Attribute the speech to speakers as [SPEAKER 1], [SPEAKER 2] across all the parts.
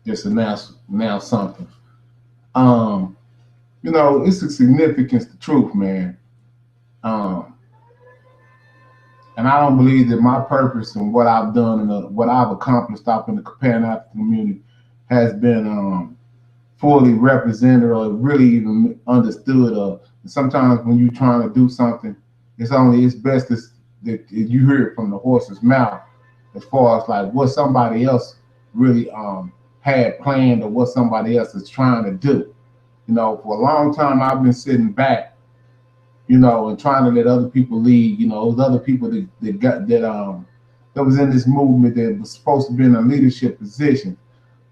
[SPEAKER 1] just announce something. Um, it's a significance to truth, man. Um, and I don't believe that my purpose and what I've done and what I've accomplished up in the Pan African community has been fully represented or really even understood. Sometimes when you're trying to do something, it's best that you hear it from the horse's mouth, as far as like what somebody else really had planned or what somebody else is trying to do. For a long time I've been sitting back, and trying to let other people lead. Those other people that was in this movement that was supposed to be in a leadership position.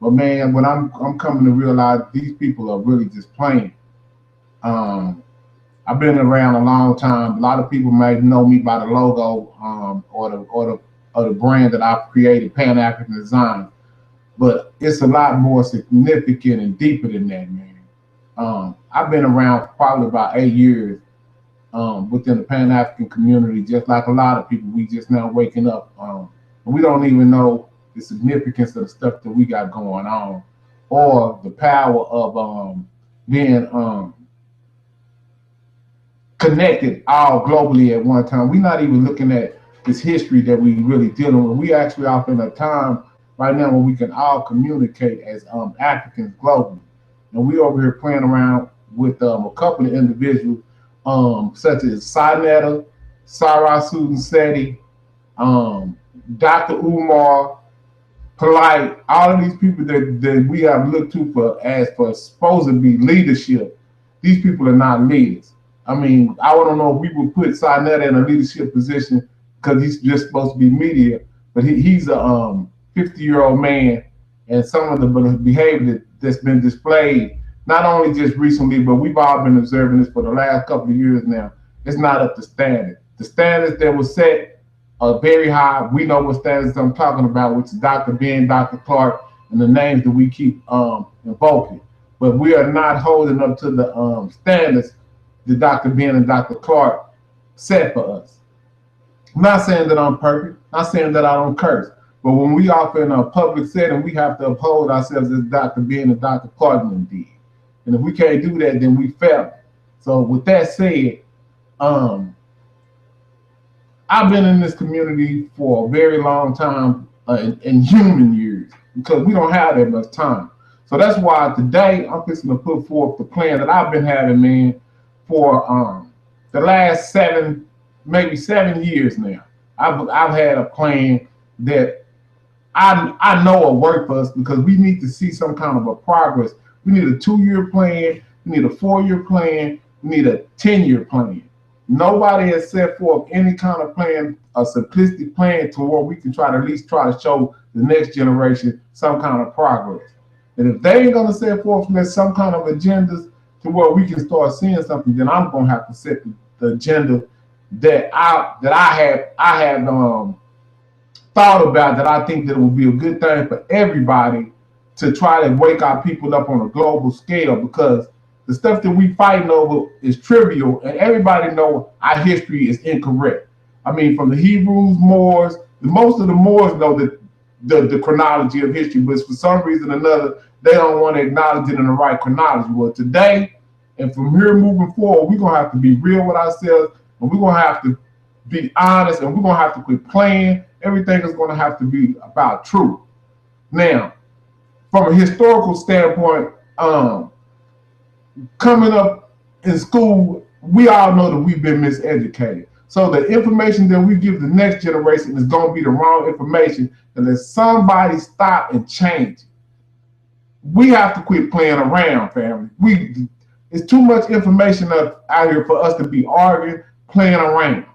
[SPEAKER 1] But man, when I'm coming to realize these people are really just playing. Um, I've been around a long time. A lot of people may know me by the logo, or the brand that I've created, Pan African Design. But it's a lot more significant and deeper than that, man. I've been around for probably about 8 years, within the Pan African community, just like a lot of people. We just now waking up. We don't even know the significance of the stuff that we got going on, or the power of being connected all globally at one time. We're not even looking at this history that we really dealing with. We actually are in a time right now where we can all communicate as Africans globally. And we over here playing around with a couple of individuals, such as Sara, Suten, Seti, Dr. Umar, Polight, all of these people that we have looked to for supposed to be leadership. These people are not leaders. I mean, I don't know if we would put Sinetta in a leadership position because he's just supposed to be media, but he's a 50-year-old man, and some of the behavior that's been displayed, not only just recently, but we've all been observing this for the last couple of years now. It's not up to standard. The standards that were set are very high. We know what standards I'm talking about, which is Dr. Ben, Dr. Clark, and the names that we keep invoking. But we are not holding up to the standards that Dr. Ben and Dr. Clark set for us. I'm not saying that I'm perfect, not saying that I don't curse, but when we are in a public setting, we have to uphold ourselves as Dr. Ben and Dr. Clark did. And if we can't do that, then we fail. So with that said, I've been in this community for a very long time, in human years, because we don't have that much time. So that's why today I'm just going to put forth the plan that I've been having, man, for the last maybe 7 years now. I've had a plan that I know will work for us, because we need to see some kind of a progress. We need a 2-year plan. We need a 4-year plan. We need a 10-year plan. Nobody has set forth any kind of plan, a simplistic plan to where we can try to at least try to show the next generation some kind of progress. And if they ain't gonna set forth some kind of agendas to where we can start seeing something, then I'm gonna have to set the agenda that I have thought about, that I think that it would be a good thing for everybody to try to wake our people up on a global scale, because the stuff that we fighting over is trivial, and everybody know our history is incorrect. I mean, from the Hebrews, Moors, most of the Moors know the chronology of history, but for some reason or another, they don't want to acknowledge it in the right chronology. Well, today and from here moving forward, we're gonna have to be real with ourselves, and we're gonna have to be honest, and we're gonna have to quit playing. Everything is gonna have to be about truth. Now, from a historical standpoint, coming up in school, we all know that we've been miseducated. So the information that we give the next generation is going to be the wrong information unless somebody stop and change it. We have to quit playing around, family. It's too much information out here for us to be arguing, playing around.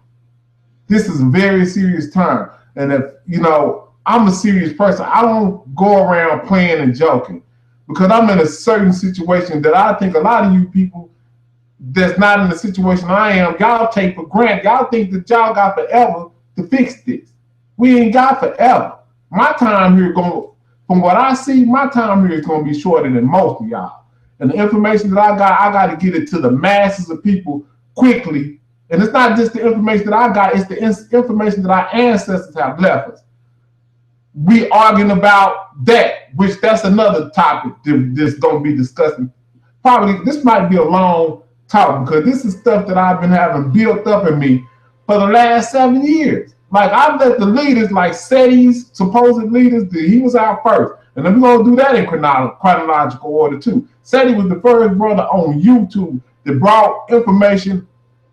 [SPEAKER 1] This is a very serious time. And if, I'm a serious person, I don't go around playing and joking, because I'm in a certain situation that I think a lot of you people that's not in the situation I am, y'all take for granted. Y'all think that y'all got forever to fix this. We ain't got forever. My time here from what I see, my time here is going to be shorter than most of y'all. And the information that I got to get it to the masses of people quickly. And it's not just the information that I got, it's the information that our ancestors have left us. We arguing about that, which that's another topic that's going to be discussing. Probably this might be a long talk because this is stuff that I've been having built up in me for the last 7 years. Like I've let the leaders, like Seti's supposed leaders, he was out first. And then we're going to do that in chronological order too. Seti was the first brother on YouTube that brought information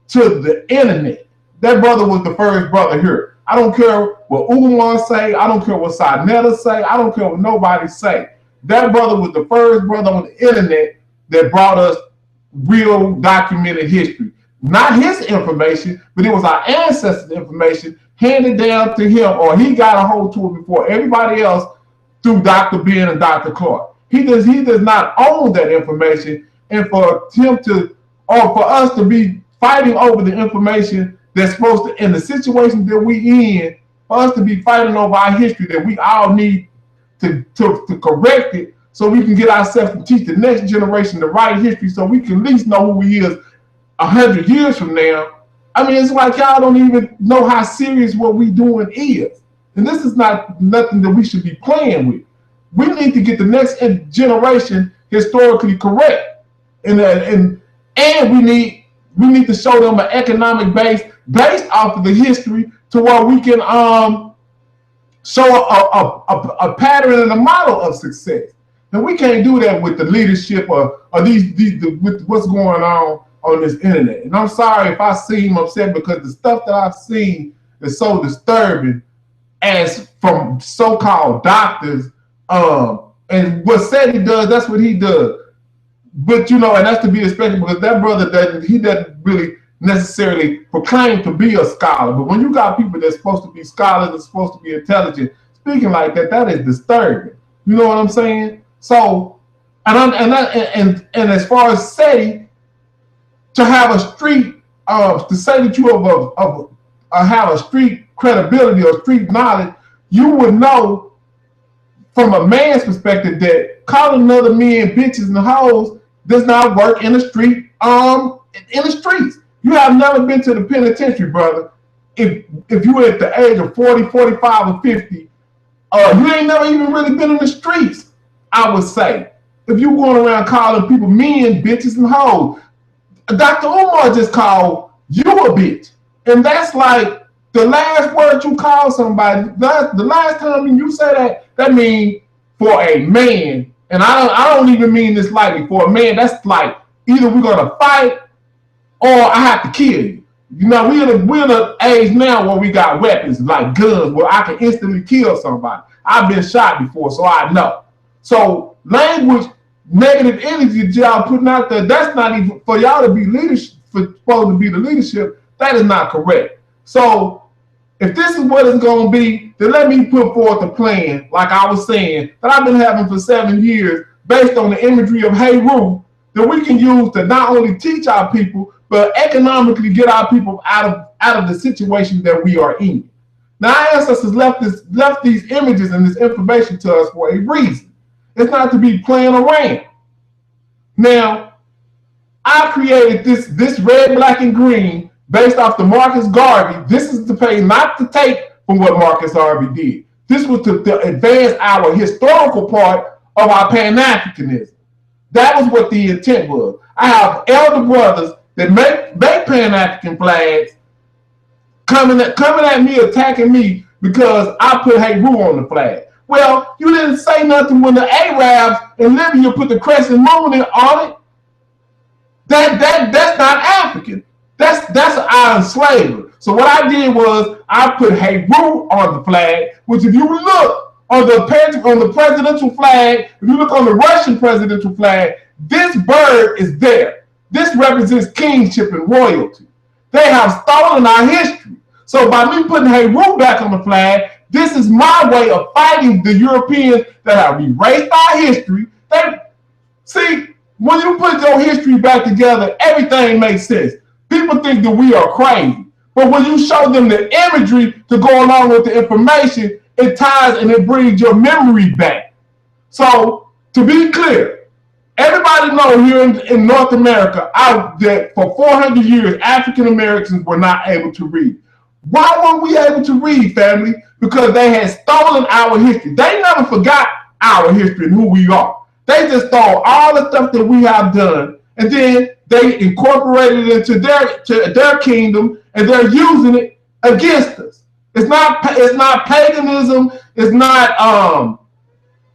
[SPEAKER 1] to the internet. That brother was the first brother here. I don't care what Umar say. I don't care what Sara say. I don't care what nobody say. That brother was the first brother on the internet that brought us real documented history. Not his information, but it was our ancestors' information handed down to him, or he got a hold to it before everybody else through Dr. Ben and Dr. Clark. He does not own that information, and for him to, or for us to be fighting over the information that's supposed to, in the situation that we in, for us to be fighting over our history that we all need to correct it so we can get ourselves to teach the next generation the right history so we can at least know who he is 100 years from now. I mean, it's like y'all don't even know how serious what we doing is. And this is not nothing that we should be playing with. We need to get the next generation historically correct. And we need to show them an economic base based off of the history to where we can show a pattern and a model of success. And we can't do that with the leadership or with what's going on this internet. And I'm sorry if I seem upset because the stuff that I've seen is so disturbing as from so-called doctors. And what Seti does, that's what he does. But and that's to be expected because that brother doesn't really necessarily proclaim to be a scholar. But when you got people that's supposed to be scholars, that's supposed to be intelligent, speaking like that, that is disturbing. You know what I'm saying? So, and as far as Seti, to have a street, to say that you have a street credibility or street knowledge, you would know from a man's perspective that calling other men bitches and hoes does not work in the street. In the streets, you have never been to the penitentiary, brother. If you were at the age of 40, 45, or 50, you ain't never even really been in the streets. I would say if you going around calling people men, bitches, and hoes, Dr. Umar just called you a bitch, and that's like the last word you call somebody. The last time you say that means for a man, and I don't even mean this lightly. For a man, that's like either we're gonna fight or I have to kill you. We're in an age now where we got weapons like guns where I can instantly kill somebody. I've been shot before, so I know. So language, negative energy that y'all putting out there, that's not even for y'all to be leadership, supposed to be the leadership. That is not correct. So if this is what it's going to be, then let me put forth a plan, like I was saying, that I've been having for 7 years based on the imagery of Hey Roo that we can use to not only teach our people, but economically get our people out of the situation that we are in. Now, our ancestors left these images and this information to us for a reason. It's not to be playing around. Now, I created this red, black, and green based off the Marcus Garvey. This is the page not to take from what Marcus Garvey did. This was to advance our historical part of our Pan-Africanism. That was what the intent was. I have elder brothers that make Pan-African flags coming at me, attacking me because I put Hey Roo on the flag. Well, you didn't say nothing when the Arabs in Libya put the crescent moon on it. That's not African. That's our slavery. So what I did was I put Hey Roo on the flag, which if you look on the presidential flag, if you look on the Russian presidential flag, this bird is there. This represents kingship and royalty. They have stolen our history. So by me putting Hey Roo back on the flag, this is my way of fighting the Europeans that have erased our history. See, when you put your history back together, everything makes sense. People think that we are crazy. But when you show them the imagery to go along with the information, it ties and it brings your memory back. So, to be clear, everybody knows here in North America that for 400 years, African Americans were not able to read. Why weren't we able to read, family? Because they had stolen our history. They never forgot our history and who we are. They just thought all the stuff that we have done, and then they incorporated it into their kingdom, and they're using it against us. It's not paganism. It's not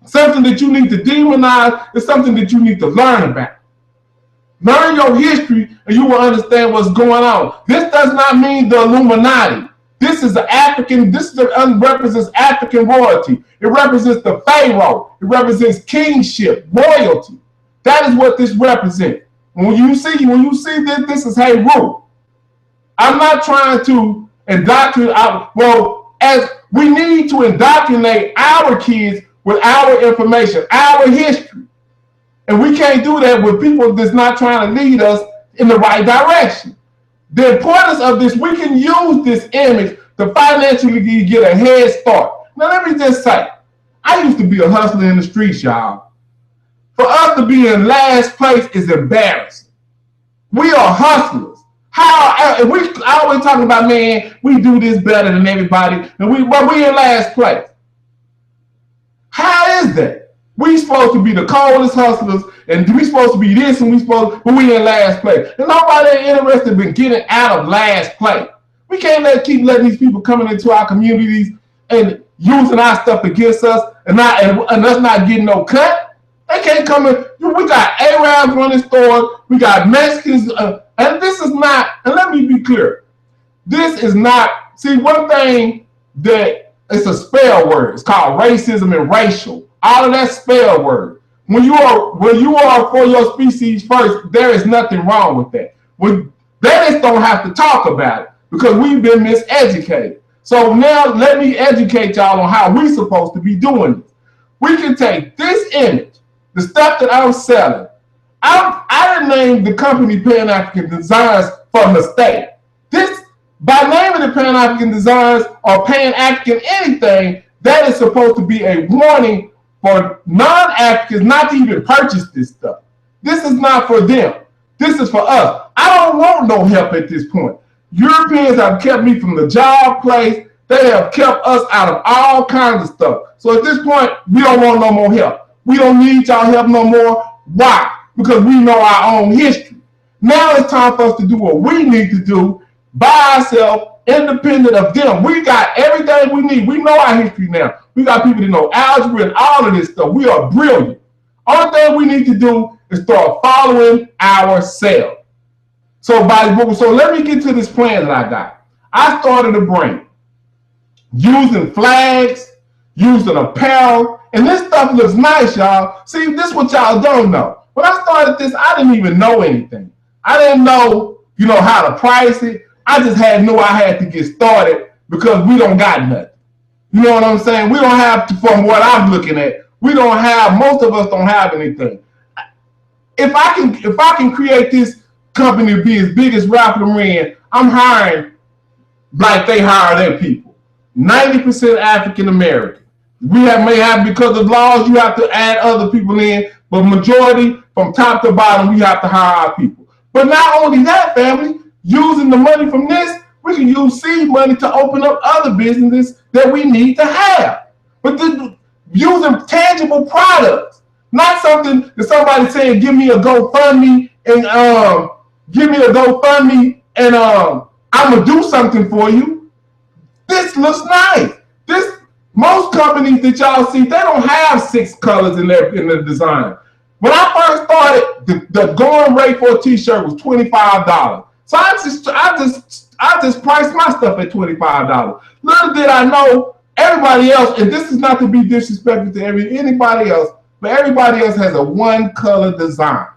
[SPEAKER 1] something that you need to demonize. It's something that you need to learn about. Learn your history, and you will understand what's going on. This does not mean the Illuminati. This is African. This represents African royalty. It represents the Pharaoh. It represents kingship, royalty. That is what this represents. When you see this is Heru. I'm not trying to indoctrinate. Well, as we need to indoctrinate our kids with our information, our history, and we can't do that with people that's not trying to lead us in the right direction. The importance of this, we can use this image to financially get a head start. Now, let me just say, I used to be a hustler in the streets, y'all. For us to be in last place is embarrassing. We are hustlers. We always talking about, man, we do this better than everybody, but we in last place. How is that? We supposed to be the coldest hustlers, and we supposed to be this, and but we in last place. And nobody interested in getting out of last place. We can't keep letting these people coming into our communities and using our stuff against us, and us not getting no cut. They can't come in. We got Arabs running stores. We got Mexicans, and this is not. And let me be clear, this is not. See, one thing that it's a spell word. It's called racism and racial. All of that spell word. When you are for your species first, there is nothing wrong with that. They just don't have to talk about it because we've been miseducated. So now let me educate y'all on how we're supposed to be doing this. We can take this image, the stuff that I'm selling. I didn't name the company Pan African Designs for mistake. By naming it Pan African Designs or Pan African anything, that is supposed to be a warning for non-Africans not to even purchase this stuff. This is not for them. This is for us. I don't want no help at this point. Europeans have kept me from the job place. They have kept us out of all kinds of stuff. So at this point, we don't want no more help. We don't need y'all help no more. Why? Because we know our own history. Now it's time for us to do what we need to do by ourselves, independent of them. We got everything we need. We know our history now. We got people that know algebra and all of this stuff. We are brilliant. Only thing we need to do is start following ourselves. So let me get to this plan that I got. I started a brand using flags, using apparel, and this stuff looks nice, y'all. See, this is what y'all don't know. When I started this, I didn't even know anything. I didn't know, how to price it. I just knew I had to get started because we don't got nothing. You know what I'm saying? We don't have to, from what I'm looking at, most of us don't have anything. If I can create this company to be as big as Ralph Lauren, I'm hiring like they hire their people. 90% African American. May have, because of laws, you have to add other people in, but majority, from top to bottom, we have to hire our people. But not only that, family, using the money from this, we can use seed money to open up other businesses that we need to have. But using tangible products, not something that somebody's saying, give me a GoFundMe and I'm gonna do something for you. This looks nice. Most companies that y'all see, they don't have 6 colors in the design. When I first started, the going rate for a t-shirt was $25. So I just priced my stuff at $25. Little did I know, everybody else, and this is not to be disrespectful to anybody else, but everybody else has a one-color design.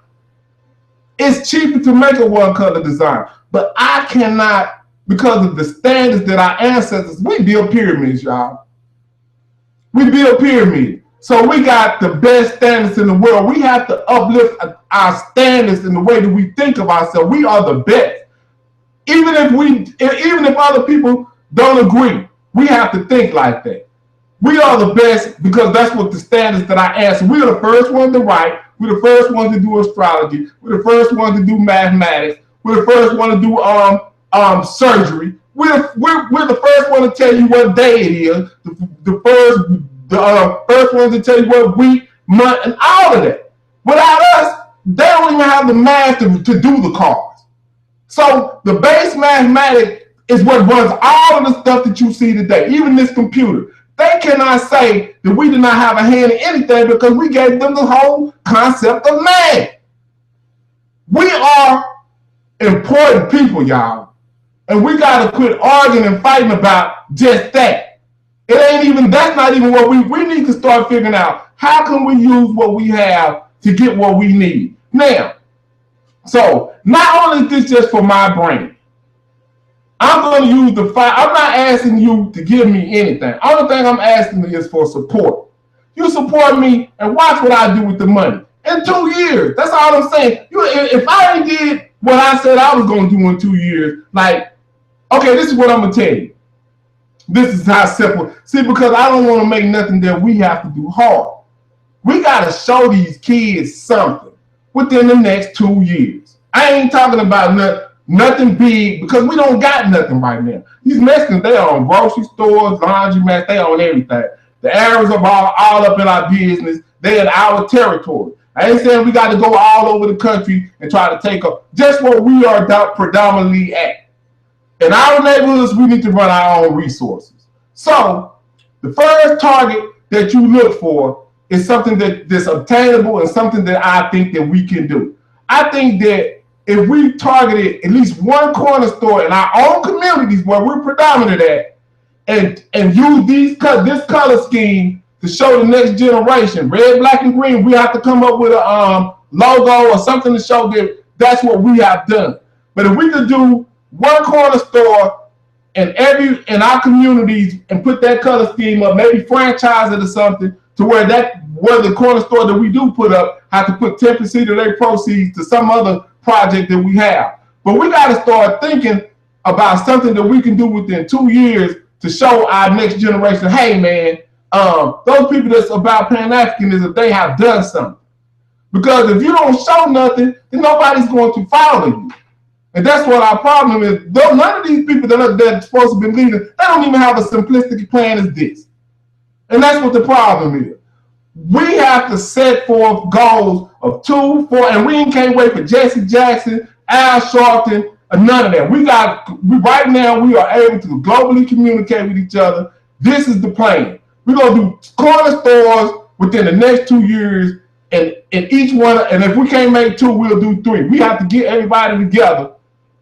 [SPEAKER 1] It's cheaper to make a one-color design, but I cannot, because of the standards that our ancestors, we build pyramids, y'all. We build pyramids. So we got the best standards in the world. We have to uplift our standards in the way that we think of ourselves. We are the best. Even if other people don't agree, we have to think like that. We are the best because that's what the standards that I ask. We are the first ones to write. We're the first ones to do astrology. We're the first ones to do mathematics. We're the first one to do surgery. We're the first one to tell you what day it is. The first the first ones to tell you what week, month, and all of that. Without us, they don't even have the math to do the cars. So the base mathematics is what runs all of the stuff that you see today, even this computer. They cannot say that we did not have a hand in anything because we gave them the whole concept of math. We are important people, y'all. And we got to quit arguing and fighting about just that. That's not even what we need to start figuring out. How can we use what we have to get what we need? Now, so not only is this just for my brain, I'm going to use I'm not asking you to give me anything. Only thing I'm asking is for support. You support me and watch what I do with the money. In 2 years, that's all I'm saying. If I ain't did what I said I was going to do in 2 years, like, okay, this is what I'm going to tell you. This is how simple. See, because I don't want to make nothing that we have to do hard. We got to show these kids something within the next 2 years. I ain't talking about nothing big because we don't got nothing right now. These Mexicans, they own grocery stores, laundromats, they own everything. The Arabs are all up in our business. They in our territory. I ain't saying we got to go all over the country and try to take up just where we are predominantly at. In our neighborhoods, we need to run our own resources. So the first target that you look for is something that's obtainable and something that I think that we can do. I think that if we targeted at least one corner store in our own communities where we're predominant at, and use this color scheme to show the next generation, red, black, and green, we have to come up with a logo or something to show that that's what we have done. But if we could do one corner store in our communities and put that color scheme up, maybe franchise it or something, to where the corner store that we do put up have to put 10% of their proceeds to some other project that we have. But we got to start thinking about something that we can do within 2 years to show our next generation, hey man, those people that's about Pan-Africanism, they have done something. Because if you don't show nothing, then nobody's going to follow you. And that's what our problem is. None of these people that are supposed to be leaders, they don't even have a simplistic plan as this. And that's what the problem is. We have to set forth goals of 2, 4, and we can't wait for Jesse Jackson, Al Sharpton, or none of that. Right now, we are able to globally communicate with each other. This is the plan. We're going to do corner stores within the next 2 years, and each one, and if we can't make 2, we'll do 3. We have to get everybody together,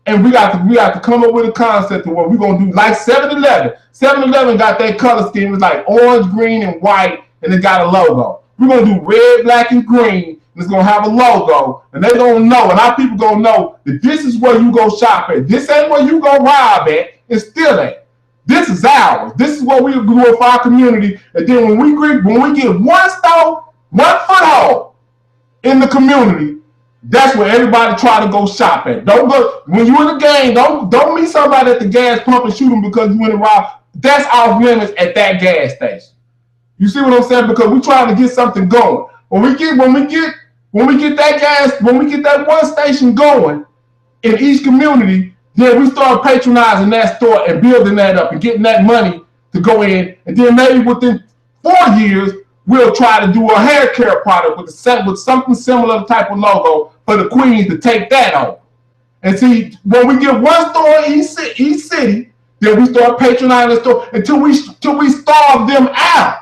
[SPEAKER 1] and we got to come up with a concept of what we're going to do, like 7-Eleven. 7-Eleven got that color scheme. It's like orange, green, and white, and it got a logo. We're going to do red, black, and green, and it's going to have a logo, and they're going to know, and our people going to know that this is where you go shop at. This ain't where you go rob at. It's still at. This is ours. This is what we do for our community. And then when we get one store, one foothold in the community, that's where everybody try to go shop at. Don't go when you're in the game. Don't meet somebody at the gas pump and shoot them because you went around. That's off limits at that gas station. You see what I'm saying? Because we're trying to get something going. When we get that one station going in each community, then we start patronizing that store and building that up and getting that money to go in. And then maybe within 4 years, we'll try to do a hair care product with something similar type of logo for the queens to take that on. And see, when we get one store in each city, then we start patronizing the store until we starve them out.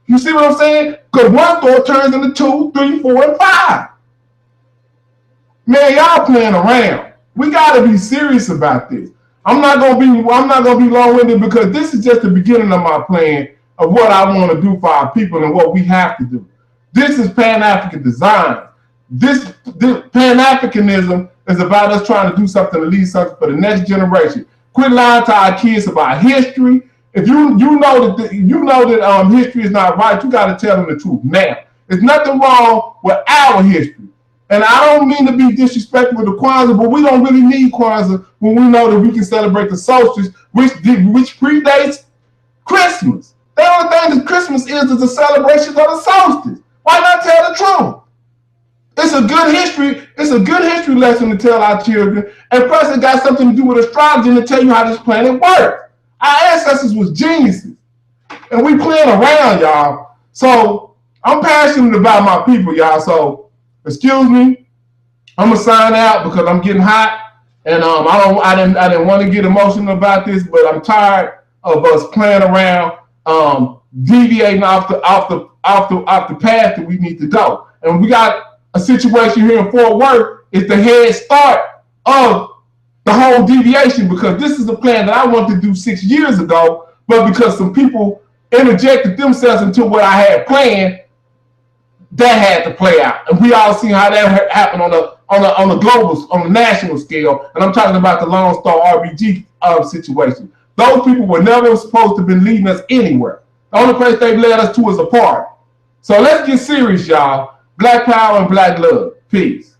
[SPEAKER 1] You see what I'm saying? Because one store turns into 2, 3, 4, and 5. Man, y'all playing around. We gotta be serious about this. I'm not gonna be long-winded because this is just the beginning of my plan of what I want to do for our people and what we have to do. This is Pan-African design. This Pan-Africanism is about us trying to do something to leave something for the next generation. Quit lying to our kids about history. If you know that history is not right, you got to tell them the truth. Now, there's nothing wrong with our history. And I don't mean to be disrespectful to Kwanzaa, but we don't really need Kwanzaa when we know that we can celebrate the solstice, which predates Christmas. The only thing that Christmas is a celebration of the solstice. Why not tell the truth? It's a good history lesson to tell our children. And plus, it got something to do with astrology and to tell you how this planet works. Our ancestors was geniuses. And we playing around, y'all. So I'm passionate about my people, y'all. So excuse me, I'm gonna sign out because I'm getting hot, and I didn't want to get emotional about this, but I'm tired of us playing around, deviating off the path that we need to go. And we got a situation here in Fort Worth. It's the head start of the whole deviation, because this is a plan that I wanted to do 6 years ago, but because some people interjected themselves into what I had planned, that had to play out. And we all seen how that happened on the global, on the national scale. And I'm talking about the Lone Star RBG situation. Those people were never supposed to have been leading us anywhere. The only place they've led us to is a party. So let's get serious, y'all. Black power and black love. Peace.